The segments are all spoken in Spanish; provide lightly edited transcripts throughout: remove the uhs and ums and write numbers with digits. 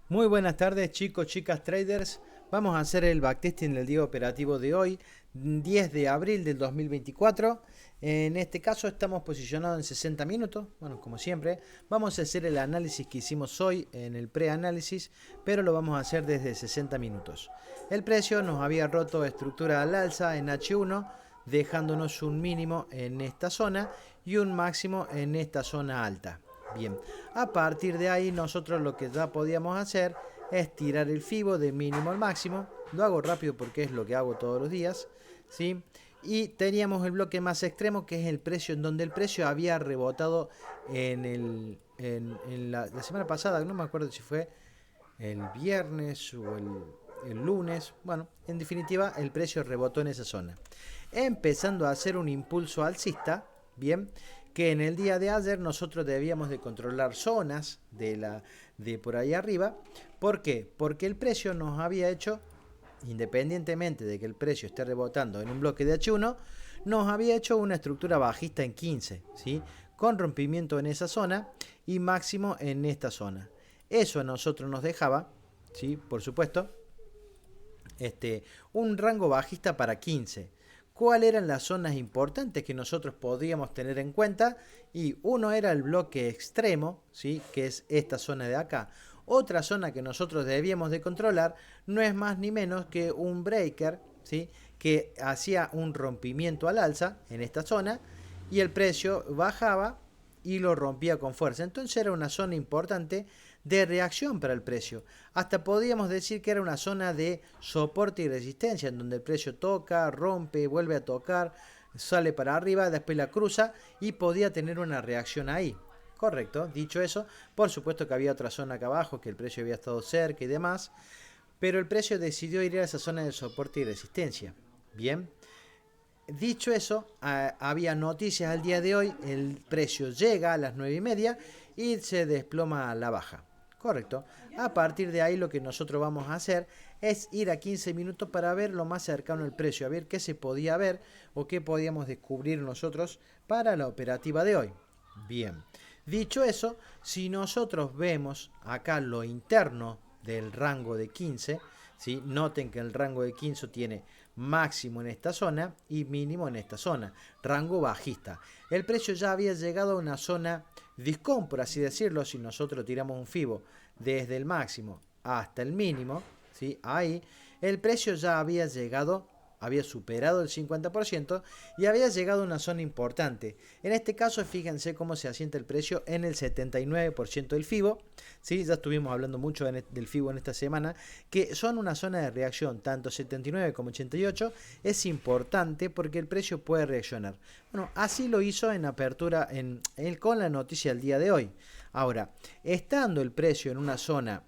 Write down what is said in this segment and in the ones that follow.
Muy buenas tardes chicos, chicas traders. Vamos a hacer el backtesting del día operativo de hoy, 10 de abril del 2024. En este caso estamos posicionados en 60 minutos, bueno, como siempre. Vamos a hacer el análisis que hicimos hoy en el preanálisis, pero lo vamos a hacer desde 60 minutos. El precio nos había roto estructura al alza en H1, dejándonos un mínimo en esta zona y un máximo en esta zona alta. Bien, a partir de ahí nosotros lo que ya podíamos hacer es tirar el FIBO de mínimo al máximo. Lo hago rápido porque es lo que hago todos los días, ¿sí? Y teníamos el bloque más extremo, que es el precio, en donde el precio había rebotado en la semana pasada. No me acuerdo si fue el viernes o el lunes. Bueno, en definitiva el precio rebotó en esa zona, empezando a hacer un impulso alcista. Bien, que en el día de ayer nosotros debíamos de controlar zonas de por ahí arriba. ¿Por qué? Porque el precio nos había hecho, independientemente de que el precio esté rebotando en un bloque de H1, nos había hecho una estructura bajista en 15, ¿sí? Con rompimiento en esa zona y máximo en esta zona. Eso a nosotros nos dejaba, ¿sí? Por supuesto, un rango bajista para 15. ¿Cuáles eran las zonas importantes que nosotros podíamos tener en cuenta? Y uno era el bloque extremo, ¿sí? Que es esta zona de acá. Otra zona que nosotros debíamos de controlar no es más ni menos que un breaker, ¿sí? Que hacía un rompimiento al alza en esta zona y el precio bajaba y lo rompía con fuerza. Entonces era una zona importante de reacción para el precio. Hasta podríamos decir que era una zona de soporte y resistencia, en donde el precio toca, rompe, vuelve a tocar, sale para arriba, después la cruza y podía tener una reacción ahí. Correcto, dicho eso, por supuesto que había otra zona acá abajo, que el precio había estado cerca y demás, pero el precio decidió ir a esa zona de soporte y resistencia. Bien, dicho eso, había noticias al día de hoy, el precio llega a las 9:30 y se desploma a la baja. Correcto. A partir de ahí lo que nosotros vamos a hacer es ir a 15 minutos para ver lo más cercano al precio, a ver qué se podía ver o qué podíamos descubrir nosotros para la operativa de hoy. Bien, dicho eso, si nosotros vemos acá lo interno del rango de 15, ¿sí? Noten que el rango de 15 tiene máximo en esta zona y mínimo en esta zona, rango bajista. El precio ya había llegado a una zona discount, por así decirlo. Si nosotros tiramos un FIBO desde el máximo hasta el mínimo, ¿sí? Ahí el precio ya había llegado, había superado el 50% y había llegado a una zona importante. En este caso, fíjense cómo se asienta el precio en el 79% del FIBO. ¿Sí? Ya estuvimos hablando mucho del FIBO en esta semana, que son una zona de reacción, tanto 79 como 88. Es importante porque el precio puede reaccionar. Bueno, así lo hizo en apertura con la noticia del día de hoy. Ahora, estando el precio en una zona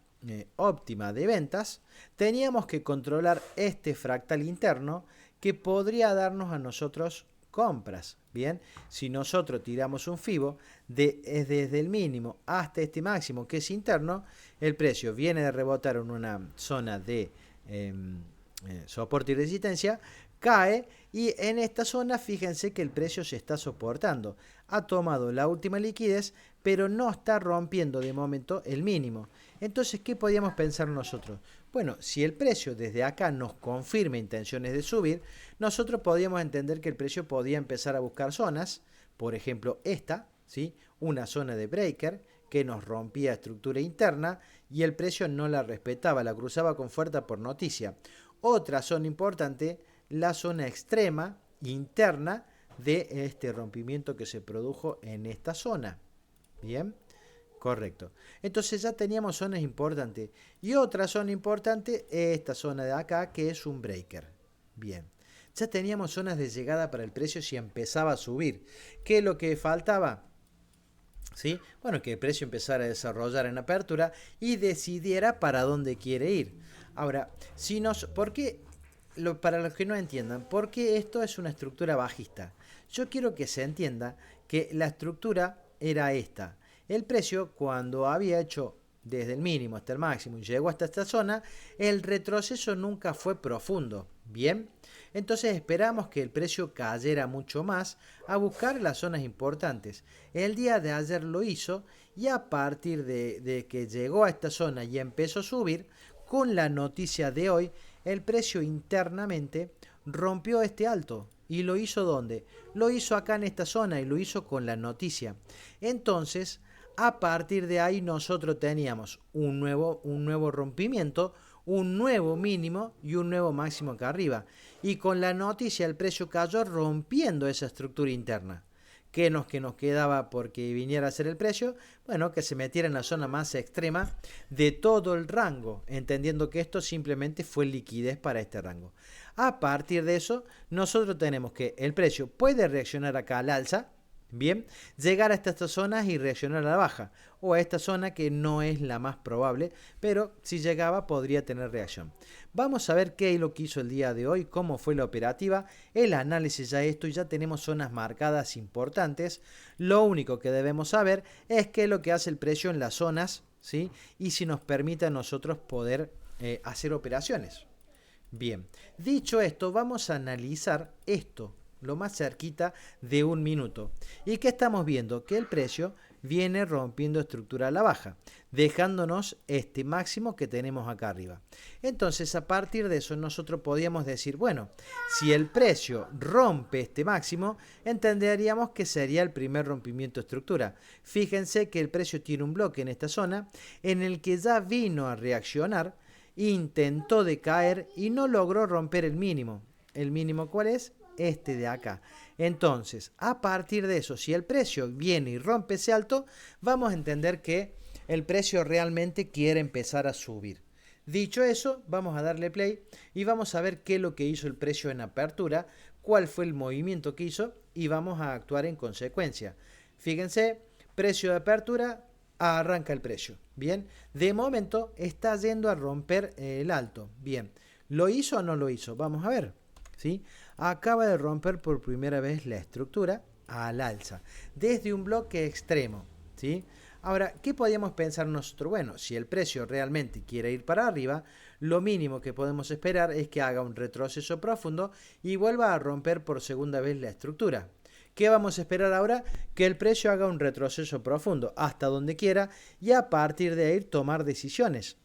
óptima de ventas, teníamos que controlar este fractal interno que podría darnos a nosotros compras. Bien, si nosotros tiramos un FIBO desde el mínimo hasta este máximo que es interno, el precio viene de rebotar en una zona de soporte y resistencia, cae y en esta zona fíjense que el precio se está soportando. Ha tomado la última liquidez, pero no está rompiendo de momento el mínimo. Entonces, ¿qué podíamos pensar nosotros? Bueno, si el precio desde acá nos confirma intenciones de subir, nosotros podíamos entender que el precio podía empezar a buscar zonas, por ejemplo esta, ¿sí? Una zona de breaker que nos rompía estructura interna y el precio no la respetaba, la cruzaba con fuerza por noticia. Otra zona importante, la zona extrema interna de este rompimiento que se produjo en esta zona. Bien, correcto. Entonces ya teníamos zonas importantes. Y otra zona importante, esta zona de acá, que es un breaker. Bien. Ya teníamos zonas de llegada para el precio si empezaba a subir. ¿Qué es lo que faltaba? ¿Sí? Bueno, que el precio empezara a desarrollar en apertura y decidiera para dónde quiere ir. Ahora, ¿por qué? Para los que no entiendan, ¿por qué esto es una estructura bajista? Yo quiero que se entienda que la estructura era esta. El precio, cuando había hecho desde el mínimo hasta el máximo y llegó hasta esta zona, el retroceso nunca fue profundo. Bien, entonces esperamos que el precio cayera mucho más a buscar las zonas importantes. El día de ayer lo hizo y a partir de que llegó a esta zona y empezó a subir, con la noticia de hoy, el precio internamente rompió este alto. ¿Y lo hizo dónde? Lo hizo acá en esta zona y lo hizo con la noticia. Entonces, a partir de ahí nosotros teníamos un nuevo rompimiento, un nuevo mínimo y un nuevo máximo acá arriba. Y con la noticia el precio cayó rompiendo esa estructura interna. ¿Qué nos quedaba porque viniera a ser el precio? Bueno, que se metiera en la zona más extrema de todo el rango, entendiendo que esto simplemente fue liquidez para este rango. A partir de eso, nosotros tenemos que el precio puede reaccionar acá al alza, bien, llegar hasta estas zonas y reaccionar a la baja, o a esta zona que no es la más probable, pero si llegaba podría tener reacción. Vamos a ver qué es lo que hizo el día de hoy, cómo fue la operativa, el análisis ya esto y ya tenemos zonas marcadas importantes. Lo único que debemos saber es qué es lo que hace el precio en las zonas, ¿sí? Y si nos permite a nosotros poder hacer operaciones. Bien, dicho esto, vamos a analizar esto lo más cerquita de un minuto. ¿Y qué estamos viendo? Que el precio viene rompiendo estructura a la baja, dejándonos este máximo que tenemos acá arriba. Entonces, a partir de eso, nosotros podríamos decir, bueno, si el precio rompe este máximo, entenderíamos que sería el primer rompimiento de estructura. Fíjense que el precio tiene un bloque en esta zona en el que ya vino a reaccionar, intentó decaer y no logró romper el mínimo. ¿El mínimo cuál es? Este de acá. Entonces, a partir de eso, si el precio viene y rompe ese alto, vamos a entender que el precio realmente quiere empezar a subir. Dicho eso, vamos a darle play y vamos a ver qué es lo que hizo el precio en apertura, cuál fue el movimiento que hizo y vamos a actuar en consecuencia. Fíjense, precio de apertura, arranca el precio. Bien, de momento está yendo a romper el alto. Bien, ¿lo hizo o no lo hizo? Vamos a ver. ¿Sí? Acaba de romper por primera vez la estructura al alza, desde un bloque extremo. ¿Sí? Ahora, ¿qué podríamos pensar nosotros? Bueno, si el precio realmente quiere ir para arriba, lo mínimo que podemos esperar es que haga un retroceso profundo y vuelva a romper por segunda vez la estructura. ¿Qué vamos a esperar ahora? Que el precio haga un retroceso profundo hasta donde quiera y a partir de ahí tomar decisiones.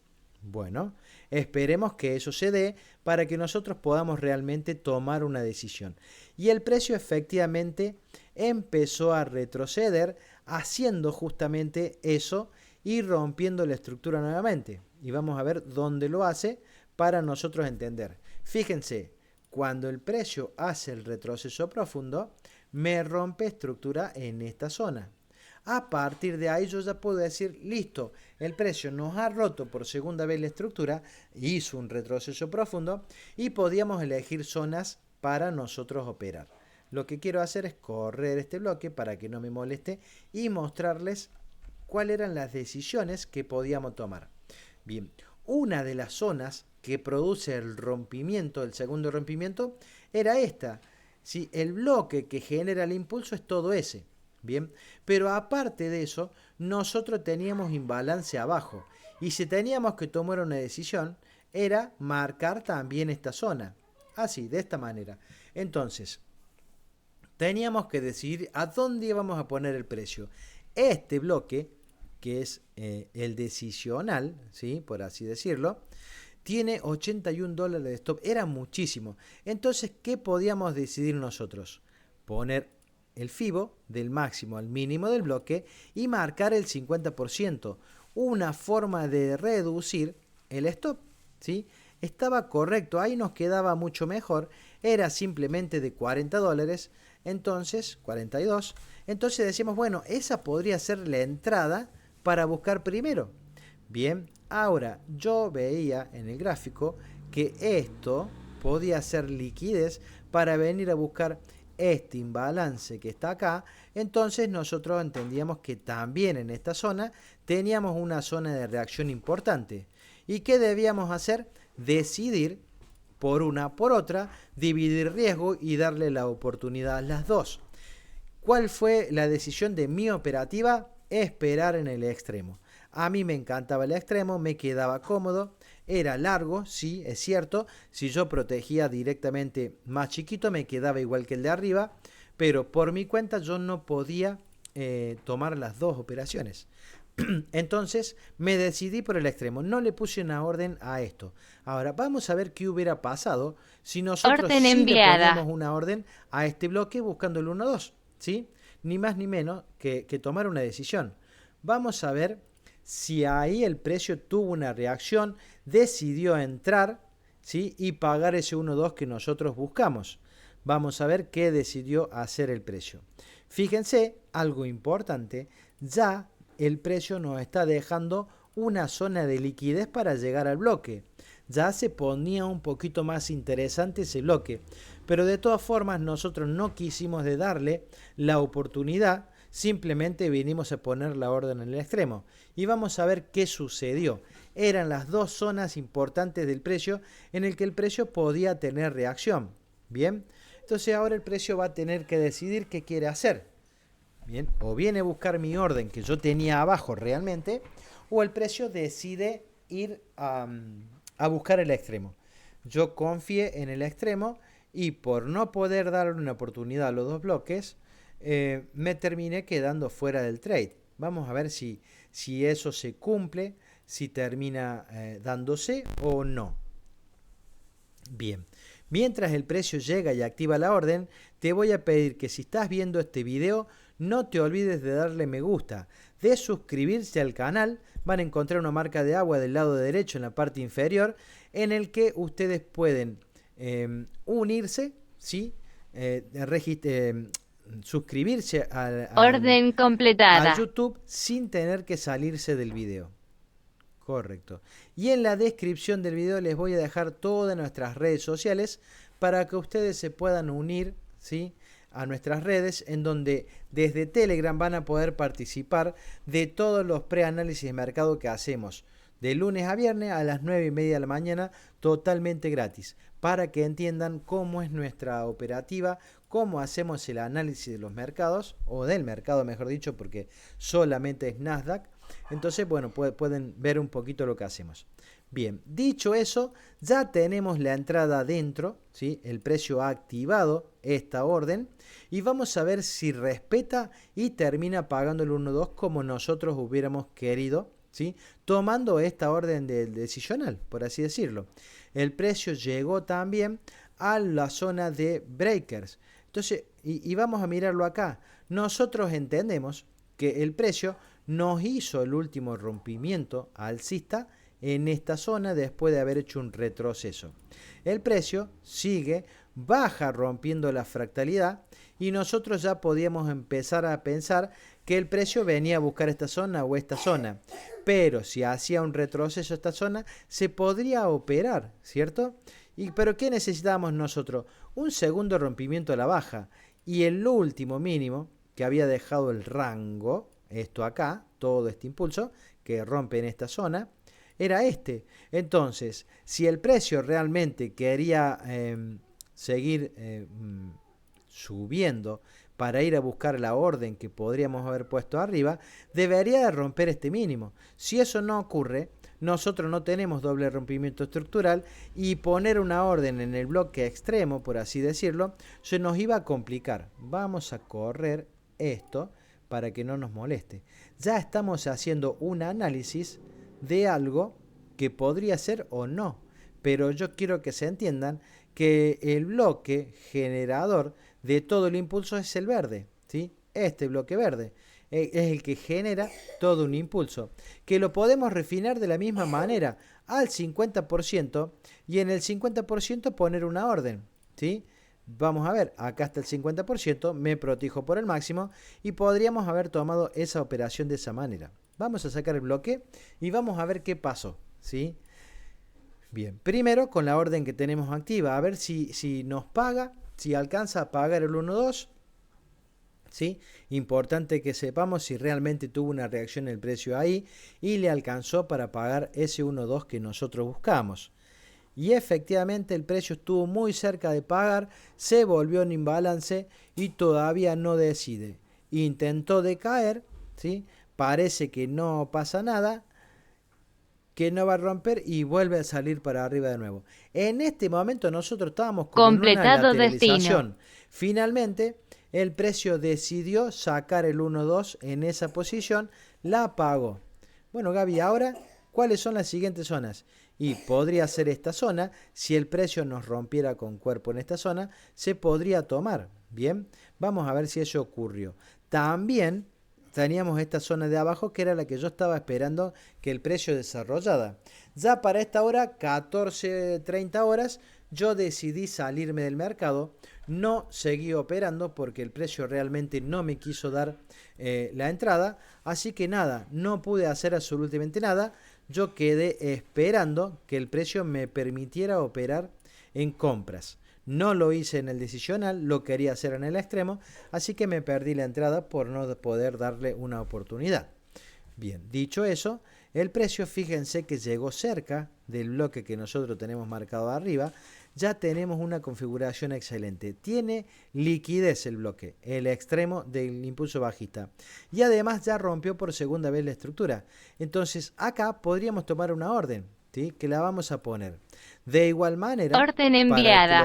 Bueno, esperemos que eso se dé para que nosotros podamos realmente tomar una decisión. Y el precio efectivamente empezó a retroceder haciendo justamente eso y rompiendo la estructura nuevamente. Y vamos a ver dónde lo hace para nosotros entender. Fíjense, cuando el precio hace el retroceso profundo, me rompe estructura en esta zona. A partir de ahí yo ya puedo decir, listo, el precio nos ha roto por segunda vez la estructura, hizo un retroceso profundo y podíamos elegir zonas para nosotros operar. Lo que quiero hacer es correr este bloque para que no me moleste y mostrarles cuáles eran las decisiones que podíamos tomar. Bien, una de las zonas que produce el rompimiento, el segundo rompimiento, era esta. ¿Sí? El bloque que genera el impulso es todo ese. Bien, pero aparte de eso, nosotros teníamos imbalance abajo y si teníamos que tomar una decisión, era marcar también esta zona, así, de esta manera. Entonces, teníamos que decidir a dónde íbamos a poner el precio. Este bloque, que es el decisional, ¿sí? Por así decirlo, tiene $81 de stop, era muchísimo. Entonces, ¿qué podíamos decidir nosotros? Poner el FIBO del máximo al mínimo del bloque y marcar el 50%, una forma de reducir el stop, ¿sí? Estaba correcto, ahí nos quedaba mucho mejor, era simplemente de $40, entonces 42, entonces decimos, bueno, esa podría ser la entrada para buscar primero. Bien, ahora yo veía en el gráfico que esto podía ser liquidez para venir a buscar este imbalance que está acá, entonces nosotros entendíamos que también en esta zona teníamos una zona de reacción importante. ¿Y qué debíamos hacer? Decidir por una por otra, dividir riesgo y darle la oportunidad a las dos. ¿Cuál fue la decisión de mi operativa? Esperar en el extremo. A mí me encantaba el extremo, me quedaba cómodo, era largo, sí, es cierto. Si yo protegía directamente más chiquito, me quedaba igual que el de arriba, pero por mi cuenta yo no podía tomar las dos operaciones. Entonces me decidí por el extremo, no le puse una orden a esto. Ahora vamos a ver qué hubiera pasado si nosotros Orden sí le poníamos enviada. una orden a este bloque buscando el 1-2, ¿sí? Ni más ni menos que tomar una decisión. Vamos a ver si ahí el precio tuvo una reacción, decidió entrar, ¿sí? Y pagar ese 1-2 que nosotros buscamos. Vamos a ver qué decidió hacer el precio. Fíjense, algo importante, ya el precio nos está dejando una zona de liquidez para llegar al bloque. Ya se ponía un poquito más interesante ese bloque, pero de todas formas nosotros no quisimos de darle la oportunidad, simplemente vinimos a poner la orden en el extremo y vamos a ver qué sucedió. Eran las dos zonas importantes del precio en el que el precio podía tener reacción. Bien, entonces ahora el precio va a tener que decidir qué quiere hacer. Bien, o viene a buscar mi orden que yo tenía abajo realmente, o el precio decide ir a buscar el extremo. Yo confié en el extremo y por no poder darle una oportunidad a los dos bloques, me terminé quedando fuera del trade. Vamos a ver si eso se cumple, si termina dándose o no. Bien, mientras el precio llega y activa la orden, te voy a pedir que si estás viendo este video, no te olvides de darle me gusta, de suscribirse al canal. Van a encontrar una marca de agua del lado derecho en la parte inferior, en el que ustedes pueden unirse, ¿sí? Suscribirse Orden a completada. YouTube sin tener que salirse del video. Correcto. Y en la descripción del video les voy a dejar todas nuestras redes sociales para que ustedes se puedan unir, ¿sí?, a nuestras redes, en donde desde Telegram van a poder participar de todos los preanálisis de mercado que hacemos de lunes a viernes a las 9:30 de la mañana, totalmente gratis, para que entiendan cómo es nuestra operativa, cómo hacemos el análisis de los mercados, o del mercado mejor dicho, porque solamente es Nasdaq. Entonces, bueno, pueden ver un poquito lo que hacemos. Bien, dicho eso, ya tenemos la entrada dentro, ¿sí? El precio ha activado esta orden y vamos a ver si respeta y termina pagando el 1-2 como nosotros hubiéramos querido, ¿sí?, tomando esta orden del decisional, por así decirlo. El precio llegó también a la zona de breakers. Entonces, y vamos a mirarlo acá. Nosotros entendemos que el precio nos hizo el último rompimiento alcista en esta zona después de haber hecho un retroceso. El precio sigue, baja rompiendo la fractalidad y nosotros ya podíamos empezar a pensar que el precio venía a buscar esta zona o esta zona. Pero si hacía un retroceso a esta zona, se podría operar, ¿cierto? ¿Pero qué necesitábamos nosotros? Un segundo rompimiento a la baja. Y el último mínimo, que había dejado el rango, esto acá, todo este impulso, que rompe en esta zona, era este. Entonces, si el precio realmente quería seguir subiendo para ir a buscar la orden que podríamos haber puesto arriba, debería de romper este mínimo. Si eso no ocurre, nosotros no tenemos doble rompimiento estructural y poner una orden en el bloque extremo, por así decirlo, se nos iba a complicar. Vamos a correr esto para que no nos moleste. Ya estamos haciendo un análisis de algo que podría ser o no, pero yo quiero que se entiendan que el bloque generador de todo el impulso es el verde, ¿sí? Este bloque verde es el que genera todo un impulso, que lo podemos refinar de la misma manera al 50% y en el 50% poner una orden, ¿sí? Vamos a ver, acá está el 50%, me protejo por el máximo y podríamos haber tomado esa operación de esa manera. Vamos a sacar el bloque y vamos a ver qué pasó, ¿sí? Bien, primero con la orden que tenemos activa, a ver si nos paga, si alcanza a pagar el 1-2, ¿sí? Importante que sepamos si realmente tuvo una reacción el precio ahí y le alcanzó para pagar ese 1-2 que nosotros buscamos. Y efectivamente el precio estuvo muy cerca de pagar, se volvió en imbalance y todavía no decide. Intentó decaer, ¿sí?, parece que no pasa nada, que no va a romper y vuelve a salir para arriba de nuevo. En este momento nosotros estábamos como en una Completado destino. lateralización. Finalmente, el precio decidió sacar el 1-2 en esa posición, la pagó. Bueno, Gaby, ahora, ¿cuáles son las siguientes zonas? Y podría ser esta zona, si el precio nos rompiera con cuerpo en esta zona, se podría tomar. Bien, vamos a ver si eso ocurrió. También teníamos esta zona de abajo que era la que yo estaba esperando que el precio desarrollara. Ya para esta hora, 14:30 horas, yo decidí salirme del mercado. No seguí operando porque el precio realmente no me quiso dar la entrada. Así que nada, no pude hacer absolutamente nada. Yo quedé esperando que el precio me permitiera operar en compras. No lo hice en el decisional, lo quería hacer en el extremo, así que me perdí la entrada por no poder darle una oportunidad. Bien, dicho eso, el precio, fíjense que llegó cerca del bloque que nosotros tenemos marcado arriba. Ya tenemos una configuración excelente. Tiene liquidez el bloque, el extremo del impulso bajista. Y además ya rompió por segunda vez la estructura. Entonces acá podríamos tomar una orden, ¿sí? Que la vamos a poner. De igual manera, Orden para que enviada.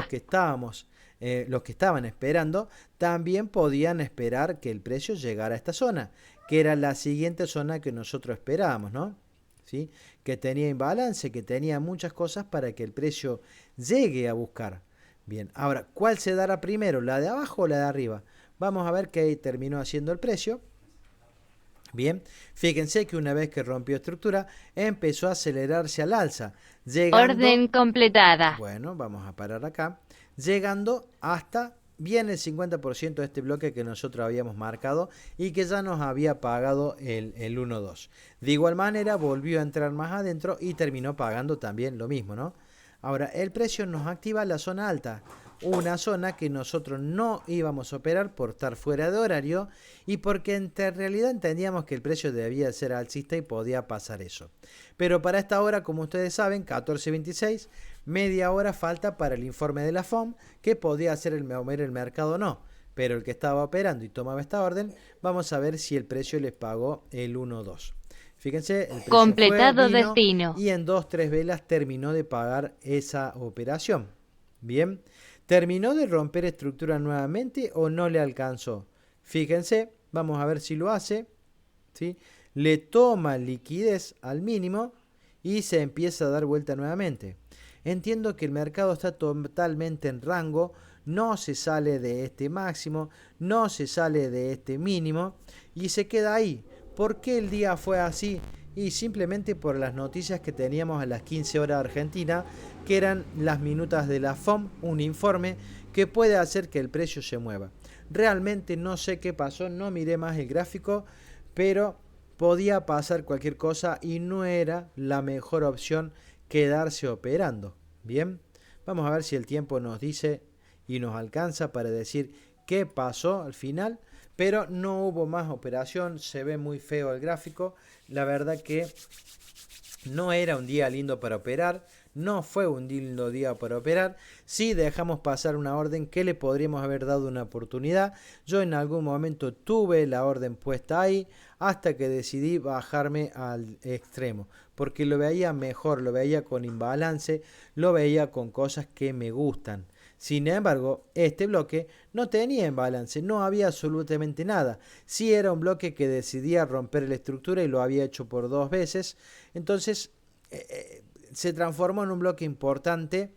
los que estaban esperando, también podían esperar que el precio llegara a esta zona, que era la siguiente zona que nosotros esperábamos, ¿no? ¿Sí? Que tenía imbalance, que tenía muchas cosas para que el precio llegue a buscar. Bien, ahora, ¿cuál se dará primero? ¿La de abajo o la de arriba? Vamos a ver qué terminó haciendo el precio. Bien, fíjense que una vez que rompió estructura, empezó a acelerarse al alza, llegando, Orden completada. bueno, vamos a parar acá, llegando hasta bien el 50% de este bloque que nosotros habíamos marcado y que ya nos había pagado el 1-2. De igual manera, volvió a entrar más adentro y terminó pagando también lo mismo, ¿no? Ahora, el precio nos activa la zona alta, una zona que nosotros no íbamos a operar por estar fuera de horario y porque en realidad entendíamos que el precio debía ser alcista y podía pasar eso. Pero para esta hora, como ustedes saben, 14:26, media hora falta para el informe de la FOM, que podía hacer mover el mercado o no. Pero el que estaba operando y tomaba esta orden, vamos a ver si el precio les pagó el 1-2. Fíjense, el precio fue, Completado vino destino. y en 2-3 velas terminó de pagar esa operación. Bien, ¿terminó de romper estructura nuevamente o no le alcanzó? Fíjense, vamos a ver si lo hace. ¿Sí? Le toma liquidez al mínimo y se empieza a dar vuelta nuevamente. Entiendo que el mercado está totalmente en rango, no se sale de este máximo, no se sale de este mínimo y se queda ahí. ¿Por qué el día fue así? Y simplemente por las noticias que teníamos a las 15 horas de Argentina, que eran las minutas de la FOM, un informe que puede hacer que el precio se mueva. Realmente no sé qué pasó, no miré más el gráfico, pero podía pasar cualquier cosa y no era la mejor opción quedarse operando. Bien, vamos a ver si el tiempo nos dice y nos alcanza para decir qué pasó al final, pero no hubo más operación, se ve muy feo el gráfico, la verdad que no era un día lindo para operar, no fue un lindo día para operar. Sí dejamos pasar una orden que le podríamos haber dado una oportunidad. Yo en algún momento tuve la orden puesta ahí hasta que decidí bajarme al extremo. Porque lo veía mejor, lo veía con imbalance, lo veía con cosas que me gustan. Sin embargo, este bloque no tenía imbalance, no había absolutamente nada. Sí era un bloque que decidía romper la estructura y lo había hecho por 2 veces. Entonces, se transformó en un bloque importante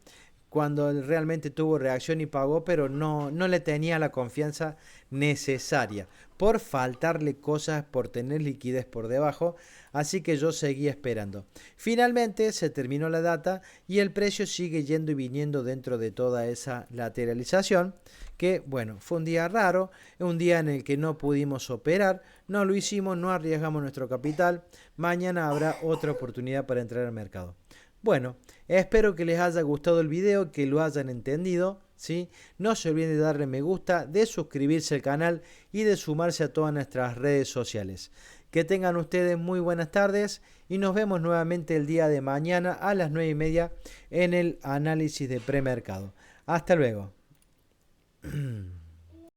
cuando realmente tuvo reacción y pagó, pero no le tenía la confianza necesaria por faltarle cosas, por tener liquidez por debajo, así que yo seguí esperando. Finalmente se terminó la data y el precio sigue yendo y viniendo dentro de toda esa lateralización, que bueno, fue un día raro, un día en el que no pudimos operar, no lo hicimos, no arriesgamos nuestro capital, mañana habrá otra oportunidad para entrar al mercado. Bueno, espero que les haya gustado el video, que lo hayan entendido, ¿sí? No se olviden de darle me gusta, de suscribirse al canal y de sumarse a todas nuestras redes sociales. Que tengan ustedes muy buenas tardes y nos vemos nuevamente el día de mañana a las 9:30 en el análisis de premercado. Hasta luego.